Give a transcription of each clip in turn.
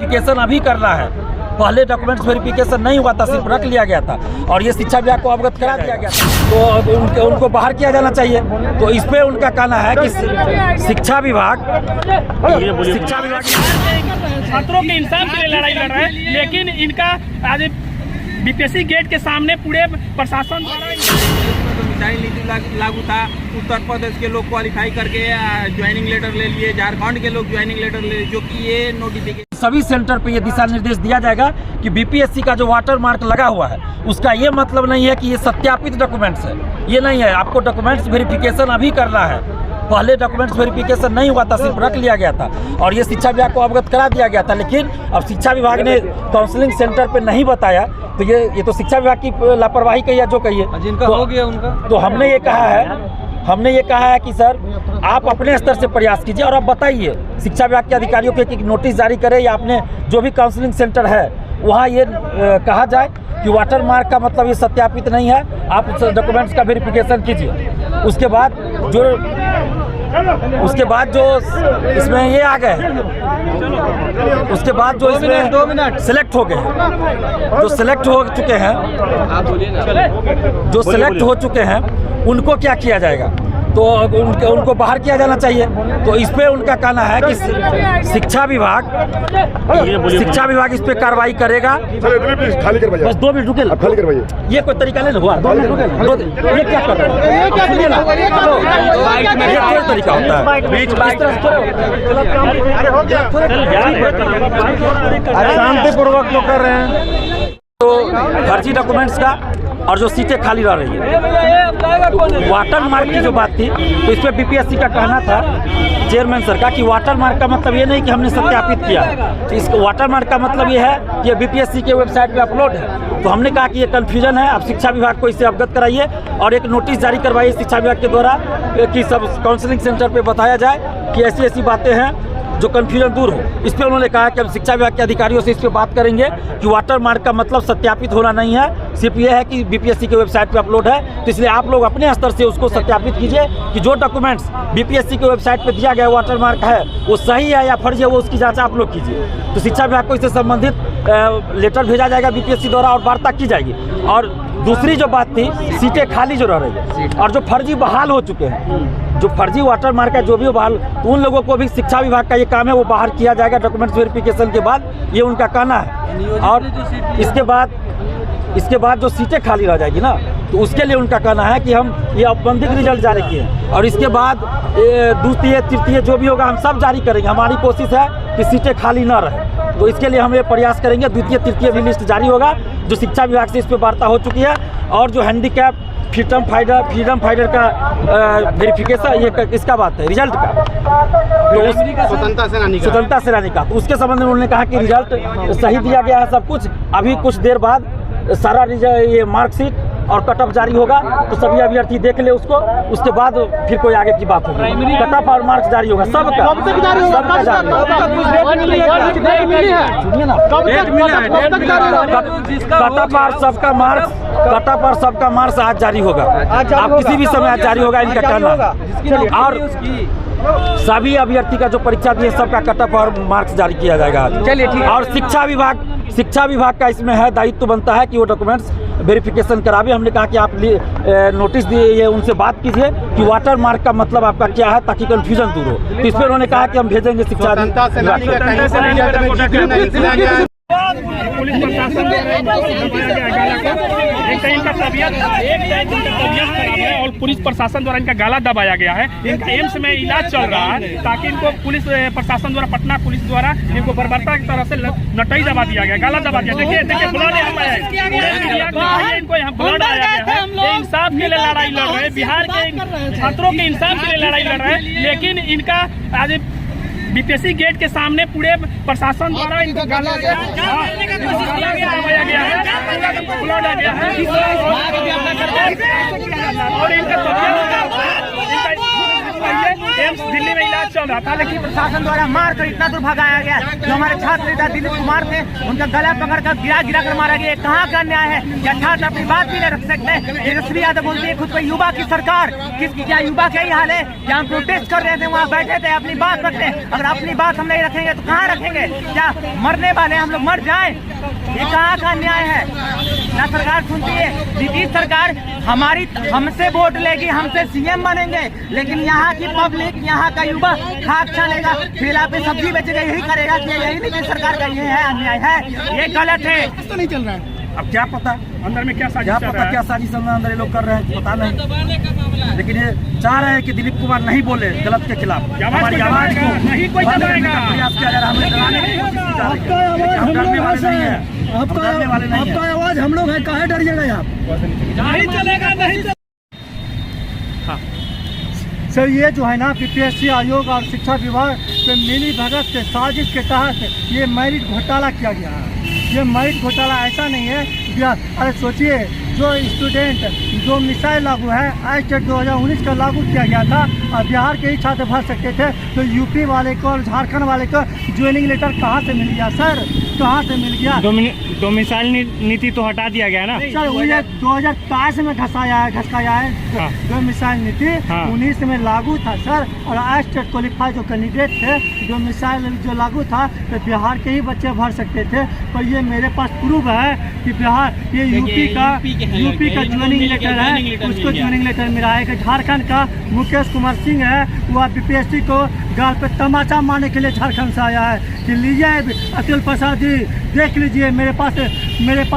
Verification अभी करना है। पहले डॉक्यूमेंट्स वेरिफिकेशन नहीं हुआ था, सिर्फ रख लिया गया था और ये शिक्षा विभाग को अवगत करा दिया गया था, तो उनको बाहर किया जाना चाहिए। तो इस पे उनका कहना है कि शिक्षा विभाग छात्रों के इंसान के लिए लड़ाई लड़ रहा है, लेकिन इनका आज बीपीएससी गेट के सामने पूरे प्रशासन मिसाइल नीति लागू था। उत्तर प्रदेश के लोग क्वालिफाई करके ज्वाइनिंग लेटर ले लिए, झारखंड के लोग ज्वाइनिंग लेटर ले लिए, जो कि ये नोटिफिकेशन सभी सेंटर पे ये दिशा निर्देश दिया जाएगा कि बीपीएससी का जो वाटर मार्क लगा हुआ है उसका ये मतलब नहीं है कि ये सत्यापित डॉक्यूमेंट्स है, ये नहीं है। आपको डॉक्यूमेंट्स वेरिफिकेशन अभी करना है। पहले डॉक्यूमेंट्स वेरिफिकेशन नहीं हुआ था, सिर्फ रख लिया गया था और ये शिक्षा विभाग को अवगत करा दिया गया था। लेकिन अब शिक्षा विभाग ने काउंसलिंग सेंटर पे नहीं बताया, तो ये तो शिक्षा विभाग की लापरवाही कही है, जो कही है जिनका तो, हो गया उनका। तो हमने ये कहा है कि सर आप अपने स्तर से प्रयास कीजिए और आप बताइए शिक्षा विभाग के अधिकारियों को एक नोटिस जारी करें या अपने जो भी काउंसलिंग सेंटर है वहाँ ये कहा जाए कि वाटर मार्क का मतलब ये सत्यापित नहीं है, आप डॉक्यूमेंट्स का वेरिफिकेशन कीजिए। उसके बाद जो इसमें ये आ गए, उसके बाद जो इसमें सिलेक्ट हो गए, जो सिलेक्ट हो चुके हैं उनको क्या किया जाएगा, तो उनको बाहर किया जाना चाहिए। तो इस पे उनका कहना है कि शिक्षा विभाग इस पे कार्रवाई करेगा। बस 2 मिनट रुके, खाली करवाइए। ये कोई तरीका नहीं हुआ, 2 मिनट रुके। ये क्या कर रहे हैं? ये कोई तरीका होता है? शांतिपूर्वक लोग कर रहे हैं। तो फर्जी डॉक्यूमेंट्स का और जो सीटें खाली रह रही है, वाटर मार्क की जो बात थी, तो इस पर बीपीएससी का कहना था चेयरमैन सर का कि वाटर मार्क का मतलब ये नहीं कि हमने सत्यापित किया है, तो इस वाटर मार्क का मतलब ये है कि ये बीपीएससी के वेबसाइट पे अपलोड है। तो हमने कहा कि ये कन्फ्यूजन है, आप शिक्षा विभाग को इससे अवगत कराइए और एक नोटिस जारी करवाइए शिक्षा विभाग के द्वारा कि सब काउंसलिंग सेंटर पर बताया जाए कि ऐसी ऐसी बातें हैं जो कन्फ्यूजन दूर हो। इस पर उन्होंने कहा कि हम शिक्षा विभाग के अधिकारियों से इस पर बात करेंगे कि वाटर मार्क का मतलब सत्यापित होना नहीं है, सिर्फ ये है कि बीपीएससी के वेबसाइट पे अपलोड है। तो इसलिए आप लोग अपने स्तर से उसको सत्यापित कीजिए कि जो डॉक्यूमेंट्स बीपीएससी के वेबसाइट पे दिया गया वाटर मार्क है वो सही है या फर्जी है, वो उसकी जाँच आप लोग कीजिए। तो शिक्षा विभाग को इससे संबंधित लेटर भेजा जाएगा बीपीएससी द्वारा और वार्ता की जाएगी। और दूसरी जो बात थी, सीटें खाली जो रह रही है और जो फर्जी बहाल हो चुके हैं, जो फर्जी वाटर मार्क है जो भी बहाल, तो उन लोगों को भी शिक्षा विभाग का ये काम है, वो बाहर किया जाएगा डॉक्यूमेंट्स वेरिफिकेशन के बाद, ये उनका कहना है। और इसके बाद जो सीटें खाली रह जाएगी ना, तो उसके लिए उनका कहना है कि हम ये औपबंधिक रिजल्ट जारी किए और इसके बाद द्वितीय तृतीय जो भी होगा हम सब जारी करेंगे। हमारी कोशिश है कि सीटें खाली ना रहे, तो इसके लिए हम ये प्रयास करेंगे। द्वितीय तृतीय भी लिस्ट जारी होगा, जो शिक्षा विभाग से इस पर वार्ता हो चुकी है। और जो हैंडीकैप फ्रीडम फाइटर का वेरिफिकेशन, ये इसका बात है रिजल्ट का, तो स्वतंत्रता सेनानी का, तो उसके संबंध में उन्होंने कहा कि रिजल्ट सही दिया गया है सब कुछ। अभी कुछ देर बाद सारा ये मार्कशीट और कटअप जारी होगा, तो सभी अभ्यर्थी देख ले उसको, उसके बाद फिर कोई आगे की बात होगी। कटअप और मार्क्स जारी होगा, सबका जारी होगा। कटअप और सबका मार्क्स आज जारी होगा, आप किसी भी समय आज जारी होगा, इनका कहना। और सभी अभ्यर्थी का जो परीक्षा दिए सबका कटअप और मार्क्स जारी किया जाएगा आज। चलिए ठीक है। और शिक्षा विभाग का इसमें है दायित्व बनता है कि वो डॉक्यूमेंट्स वेरिफिकेशन करावे। हमने कहा कि आप नोटिस दिए, उनसे बात कीजिए कि वाटर मार्क का मतलब आपका क्या है, ताकि कंफ्यूजन दूर हो। तो इस पर उन्होंने कहा कि हम भेजेंगे शिक्षा पुलिस प्रशासन इनका तबियत खराब है और पुलिस प्रशासन द्वारा इनका गला दबाया गया है। इनका एम्स में इलाज चल रहा है, ताकि इनको पुलिस प्रशासन द्वारा, पटना पुलिस द्वारा इनको बर्बरता की तरह से नटई दबा दिया गया, गला दबा दिया। देखिए ब्लड यहाँ पे है, इनको यहाँ ब्लड आया गया है। ये इंसाफ के लिए लड़ाई लड़ रहे हैं, बिहार के छात्रों के इंसाफ के लिए लड़ाई लड़ रहे हैं, लेकिन इनका आज बीपीएससी गेट के सामने पूरे प्रशासन द्वारा इनको गला दबाया गया है, ब्लड आ गया है और इनका एम्स दिल्ली में इलाज चल रहा था, लेकिन प्रशासन द्वारा मार कर इतना दूर भगाया गया। जो हमारे छात्र नेता दिलीप कुमार थे, उनका गला पकड़ कर गिरा कर मारा गया। कहाँ का अन्याय है? क्या छात्र अपनी बात भी नहीं रख सकते? तेजस्वी यादव बोलती है खुद को युवा की सरकार। किसकी? क्या युवा का ही हाल है? क्या हम प्रोटेस्ट कर रहे थे, वहाँ बैठे थे, अपनी बात रखते हैं। अगर अपनी बात हम नहीं रखेंगे तो कहाँ रखेंगे? क्या मरने वाले हम लोग मर जाएं? ये कहाँ का अन्याय है? ना सरकार सुनती है। नीतीश सरकार हमसे वोट लेगी, हमसे सीएम बनेंगे, लेकिन यहाँ की पब्लिक, यहाँ का युवा खाक छानेगा, ठेला पे सब्जी बेचेगा, यही करेगा। कि यही नीतीश सरकार का ये है अन्याय है, ये गलत है। तो नहीं चल रहा है। अब क्या पता अंदर में क्या साजिश क्या चल पता रहा है? क्या साजिश अंदर ये लोग कर रहे हैं, पता नहीं। लेकिन ये चाह रहे हैं कि दिलीप कुमार नहीं बोले गलत के खिलाफ। हमारी आवाज को नहीं कोई दबाएगा। प्रयास किया जा रहा है, हमें डराने की कोशिश की जा रही है। हम डरने वाले नहीं है, हम डरने वाले नहीं है। आपका आवाज हम लोग है, काहे डरिएगा आप? नहीं चलेगा, नहीं चलेगा। सर ये जो है ना बीपीएससी आयोग और शिक्षा विभाग के मिली भगत के साजिश के तहत ये मेरिट घोटाला किया गया है। ये मेरिट घोटाला ऐसा नहीं है। अरे सोचिए, जो स्टूडेंट जो मिसाइल लागू है, एस्टेट 2019 का लागू किया गया था और बिहार के ही छात्र भर सकते थे, तो यूपी वाले को और झारखंड वाले को ज्वाइनिंग लेटर कहाँ से मिल गया सर? कहाँ से मिल गया? डोमिसाइल नीति तो हटा दिया गया ना सर, ये 2022 में घसाया है। हाँ। जो मिसाइल नीति 19 में लागू था सर, और स्टेट क्वालिफाई जो कैंडिडेट थे, जो मिसाइल जो लागू था तो बिहार के ही बच्चे भर सकते थे। तो ये मेरे पास प्रूफ है कि बिहार ये यूपी का ज्वाइनिंग लेटर है, उसको ज्वाइनिंग लेटर मिला है। झारखंड का मुकेश कुमार सिंह है, वह बीपीएससी को गाल पे तमाचा मारने के लिए झारखंड से आया है कि लीजिए अतुल प्रसाद जी देख लीजिए, मेरे पास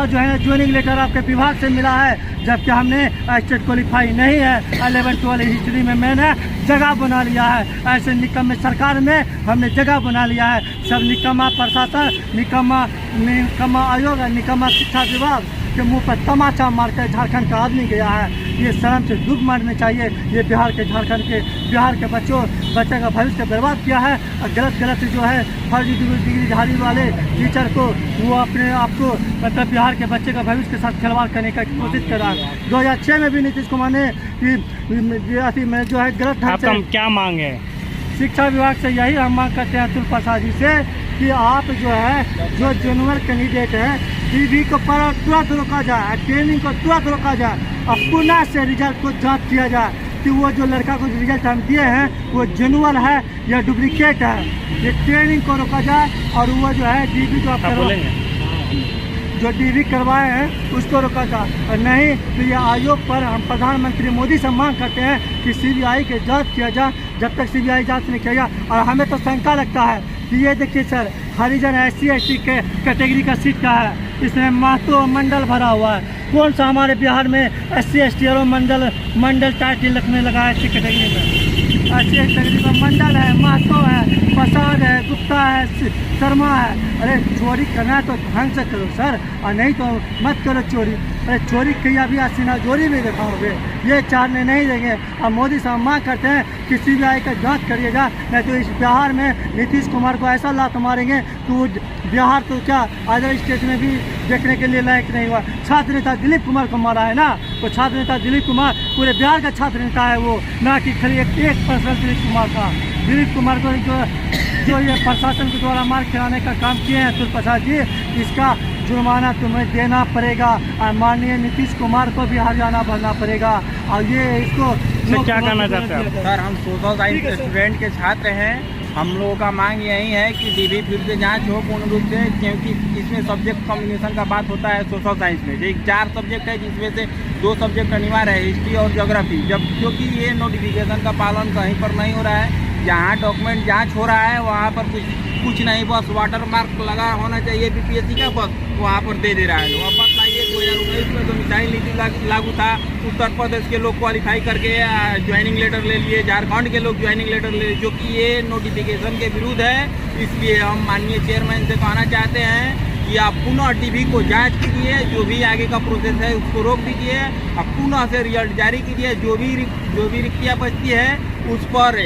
जो है ज्वाइनिंग लेटर आपके विभाग से मिला है, जबकि हमने स्टेट क्वालिफाई नहीं है। 11-12 हिस्ट्री में मैंने जगह बना लिया है। ऐसे निकम्मे सरकार में हमने जगह बना लिया है। सब निकम्मा प्रशासन, निकम्मा आयोग, निकम्मा शिक्षा विभाग के मुंह पर तमाचा मारकर झारखंड का आदमी गया है। ये शर्म से डूब मारने चाहिए। ये बिहार के बच्चे का भविष्य बर्बाद किया है। और गलत जो है फर्जी डिग्रीधारी वाले टीचर को वो अपने आप को मतलब बिहार के बच्चे का भविष्य के साथ खिलवाड़ करने का कोशिश कर रहा है। 2006 में भी नीतीश कुमार ने जो है गलत ढंग से। क्या मांग है? शिक्षा विभाग से यही हम मांग करते हैं अतुल प्रसाद जी से कि आप जो है जो जेन्युइन कैंडिडेट है, डीबी को तुरंत रोका जाए, ट्रेनिंग को तुरंत रोका जाए और पुनः से रिजल्ट को जांच किया जाए कि वो जो लड़का को रिजल्ट हम दिए हैं वो जेन्युइन है या डुप्लीकेट है। ये ट्रेनिंग को रोका जाए और वो जो है डीबी जो आप जो डीबी करवाए हैं उसको रोका जाए। और नहीं तो ये आयोग पर हम प्रधानमंत्री मोदी से मांग करते हैं कि सीबीआई के जांच किया जाए। जब तक सीबीआई जांच नहीं किया जाए, और हमें तो शंका लगता है कि ये देखिए सर, हरिजन SC/ST के कैटेगरी का सीट का है, इसमें महतो मंडल भरा हुआ है। कौन सा हमारे बिहार में SC/ST और मंडल टाइटल रखने लगा है? SC कैटेगरी में SC कैटेगरी का मंडल है, महतो है, प्रसाद है, गुप्ता है, शर्मा है। अरे चोरी करना है तो ढंग से करो सर, और नहीं तो मत करो चोरी। अरे चोरी किया भी सीना जोरी में दिखाओगे, ये चाहने नहीं देंगे। और मोदी से हम मांग करते हैं कि सीबीआई का जांच करिएगा, नहीं तो इस बिहार में नीतीश कुमार को ऐसा लात मारेंगे कि वो बिहार तो क्या अदर स्टेट में भी देखने के लिए लायक नहीं हुआ। छात्र नेता दिलीप कुमार को मारा है ना, तो छात्र नेता दिलीप कुमार पूरे बिहार का छात्र नेता है वो, ना कि खाली एक पर्सन दिलीप कुमार का। दिलीप कुमार को जो ये प्रशासन के द्वारा मार खिलाने का काम किए हैं अतुल प्रसाद जी, इसका जुर्माना तुम्हें देना पड़ेगा और माननीय नीतीश कुमार को भी हरियाणा भरना पड़ेगा। और ये इसको क्या कहना चाहते हैं? सर, हम सोशल साइंस स्टूडेंट के छात्र हैं। हम लोगों का मांग यही है कि डीबी फिर से जांच हो पूर्ण रूप से, क्योंकि इसमें सब्जेक्ट कॉम्बिनेशन का बात होता है सोशल साइंस में। एक 4 सब्जेक्ट है जिसमें से 2 सब्जेक्ट अनिवार्य है, हिस्ट्री और ज्योग्राफी। जब क्योंकि ये नोटिफिकेशन का पालन कहीं पर नहीं हो रहा है, जहाँ डॉक्यूमेंट जांच हो रहा है वहाँ पर कुछ नहीं, बस वाटर मार्क लगा होना चाहिए बीपीएससी का, बस वहाँ पर दे रहा है। वो बताइए 2019 में तो मिसाइल नीति लागू था, उत्तर प्रदेश के लोग क्वालिफाई करके ज्वाइनिंग लेटर ले लिए, झारखंड के लोग ज्वाइनिंग लेटर ले लिए, जो कि ये नोटिफिकेशन के विरुद्ध है। इसलिए हम माननीय चेयरमैन से कहना चाहते हैं कि आप पुनः डीबी को जांच कीजिए, जो भी आगे का प्रोसेस है उसको रोक दीजिए, अब पुनः से रिजल्ट जारी कीजिए। जो भी रिक्तियाँ बचती है उस पर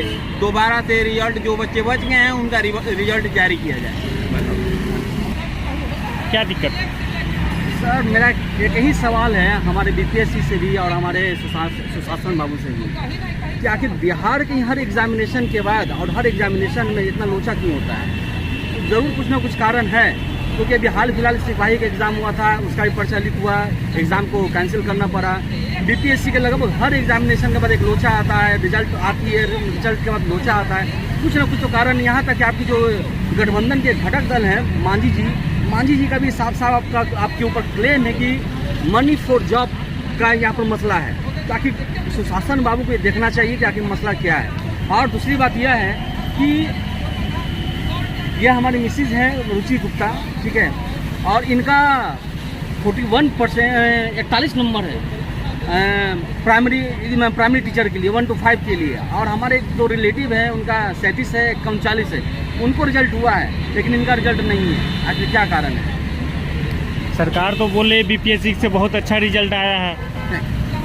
दोबारा से रिजल्ट, जो बच्चे बच गए हैं उनका रिजल्ट जारी किया जाए। क्या दिक्कत है? सर मेरा एक ही सवाल है हमारे बीपीएससी से भी और हमारे सुशासन बाबू से भी कि आखिर बिहार के हर एग्जामिनेशन के बाद और हर एग्जामिनेशन में इतना लोचा क्यों होता है। ज़रूर कुछ ना कुछ कारण है, क्योंकि अभी हाल फिलहाल सिपाही का एग्ज़ाम हुआ था, उसका भी पर्चा लीक हुआ, एग्ज़ाम को कैंसिल करना पड़ा। बीपीएससी के लगभग हर एग्जामिनेशन के बाद एक लोचा आता है, रिजल्ट आती है, रिजल्ट के बाद लोचा आता है। कुछ ना कुछ तो कारण, यहाँ तक कि आपकी जो गठबंधन के घटक दल हैं मांझी जी का भी साफ आपके ऊपर क्लेम है कि मनी फॉर जॉब का यहाँ पर मसला है। ताकि सुशासन बाबू को ये देखना चाहिए कि आखिर मसला क्या है। और दूसरी बात यह है कि यह हमारी मिसिज है रुचि गुप्ता, ठीक है, और इनका 41% नंबर है प्राइमरी टीचर के लिए 1 to 5 के लिए। और हमारे जो रिलेटिव है उनका 37 है, 39 है, उनको रिजल्ट हुआ है लेकिन इनका रिजल्ट नहीं है। आखिर क्या कारण है? सरकार तो बोले बीपीएससी से बहुत अच्छा रिजल्ट आया है।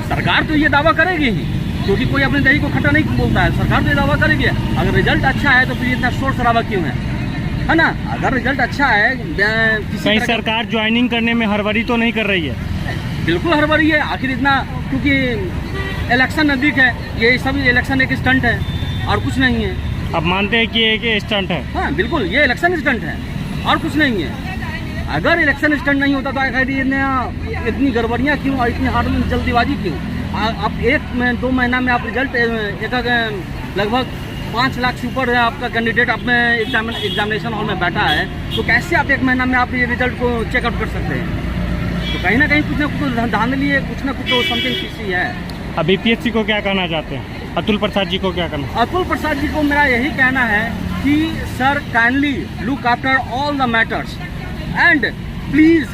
सरकार तो ये दावा करेगी ही, क्योंकि कोई अपने दही को खट्टा नहीं बोलता है। सरकार तो ये दावा करेगी। अगर रिजल्ट अच्छा है तो फिर इतना शोर शराबा क्यों है ना? अगर रिजल्ट अच्छा है, कहीं सरकार ज्वाइनिंग करने में हड़बड़ी तो नहीं कर रही है? बिल्कुल हड़बड़ी है। आखिर इतना, क्योंकि इलेक्शन नजदीक है, ये सब इलेक्शन एक स्टंट है और कुछ नहीं है। अब मानते हैं कि एक स्टंट है? हाँ बिल्कुल, ये इलेक्शन स्टंट है और कुछ नहीं है। अगर इलेक्शन स्टंट नहीं होता तो आखिर इतनी गड़बड़ियाँ क्यों और इतनी हार्ड में जल्दीबाजी क्यों? आप 1-2 महीना में आप रिजल्ट लगभग 5 लाख से ऊपर आपका कैंडिडेट अपने एग्जामिनेशन हॉल में बैठा है, तो कैसे आप 1 महीना में आप ये रिजल्ट को चेकआउट कर सकते हैं? तो कहीं ना कहीं कुछ ना कुछ धांधली है, कुछ ना कुछ तो समथिंग किसी है। अब बीपीएससी को क्या कहना चाहते हैं? अतुल प्रसाद जी को क्या कहना? अतुल प्रसाद जी को मेरा यही कहना है कि sir kindly look after all the matters and please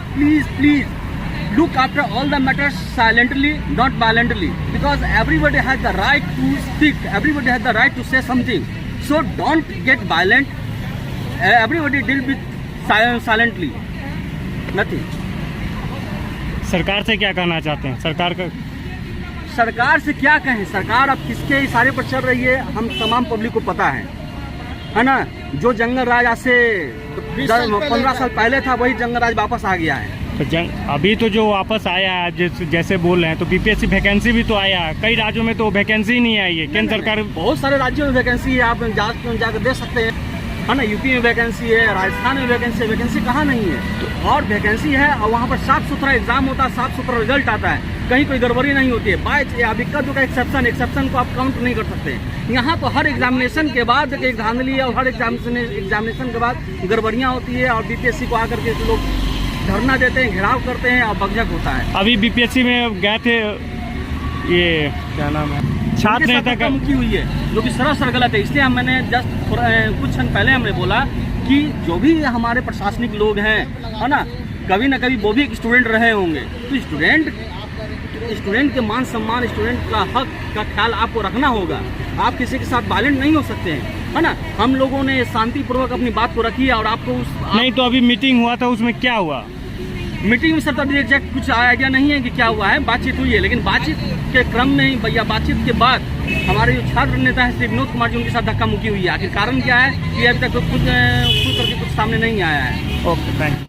look after all the matters silently, not violently, because everybody has the right to speak, everybody has the right to say something, so don't get violent, everybody deal with silently, nothing. सरकार से क्या कहना चाहते हैं? सरकार से क्या कहें? सरकार अब किसके इशारे पर चल रही है हम तमाम पब्लिक को पता है ना? जो जंगल राज आज से 15 साल पहले था, वही जंगल राज वापस आ गया है। तो अभी तो जो वापस आया है, जैसे बोल रहे हैं, तो बीपीएससी वैकेंसी भी तो आया है। कई राज्यों में तो वैकेंसी ही नहीं आई है। केंद्र सरकार बहुत सारे राज्यों में वैकेंसी है, आप जाकर देख सकते हैं, है ना? यूपी में वैकेंसी है, राजस्थान में वैकेंसी कहाँ नहीं है? और वैकेंसी है और वहाँ पर साफ सुथरा एग्जाम होता है, साफ सुथरा रिजल्ट आता है, कहीं कोई गड़बड़ी नहीं होती है। अभी का जो एक्सेप्शन को आप काउंट नहीं कर सकते। यहाँ तो हर एग्जामिनेशन के बाद एक धांधली और हर एग्जामिनेशन के बाद गड़बड़ियाँ होती है और बीपीएससी को आकर के लोग धरना देते हैं, घेराव करते हैं और बकझक होता है। अभी बीपीएससी में गए थे, ये क्या नाम है, छात्र नेता का मुखी हुई है, जो कि सरासर गलत है। इसलिए मैंने जस्ट कुछ क्षण पहले हमने बोला कि जो भी हमारे प्रशासनिक लोग हैं, है ना, कभी ना कभी वो भी एक स्टूडेंट रहे होंगे। तो स्टूडेंट के मान सम्मान, स्टूडेंट का हक का ख्याल आपको रखना होगा। आप किसी के साथ वायलेंट नहीं हो सकते हैं, है ना? हम लोगों ने शांतिपूर्वक अपनी बात को रखी है और आपको नहीं तो अभी मीटिंग हुआ था, उसमें क्या हुआ? मीटिंग में सर तो अभी एग्जैक्ट कुछ आइडिया नहीं है कि क्या हुआ है। बातचीत हुई है, लेकिन बातचीत के क्रम में ही या बातचीत के बाद हमारे जो छात्र नेता है श्री विनोद कुमार जी, उनके साथ धक्का मुक्की हुई है। आखिर कारण क्या है, ये अभी तक खुद करके कुछ सामने नहीं आया है। Okay, thank you.